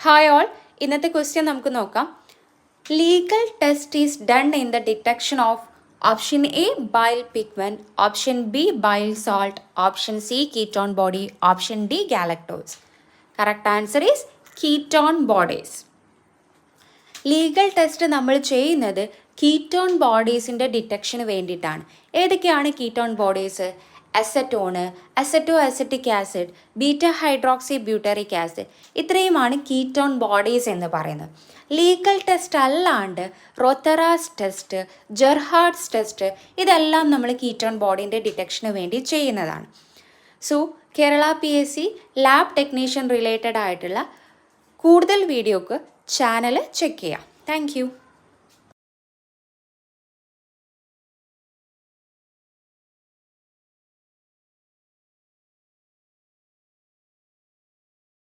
Hi all, ഇന്നത്തെ question നമുക്ക് നോക്കാം. Legal test is done in the detection of option A bile pigment, option B bile salt, option C ketone body, option D galactose. Correct answer is ketone bodies. Legal test നമ്മൾ ചെയ്യുന്നത് ketone ബോഡീസിൻ്റെ ഡിറ്റക്ഷന് വേണ്ടിയിട്ടാണ്. ഏതൊക്കെയാണ് ketone bodies? Acetone, aceto acetic acid, beta hydroxy butyric acid, ഇത്രയുമാണ് ketone bodies എന്ന് പറയുന്നത്. Legal test അല്ലാണ്ട് റോത്തറാസ് ടെസ്റ്റ്, ജെർഹാർഡ്സ് ടെസ്റ്റ്, ഇതെല്ലാം നമ്മൾ കീറ്റോൺ ബോഡീൻ്റെ ഡിറ്റക്ഷന് വേണ്ടി ചെയ്യുന്നതാണ്. So Kerala PSC lab technician related ആയിട്ടുള്ള കൂടുതൽ വീഡിയോക്ക് ചാനൽ ചെക്ക് ചെയ്യാം. താങ്ക്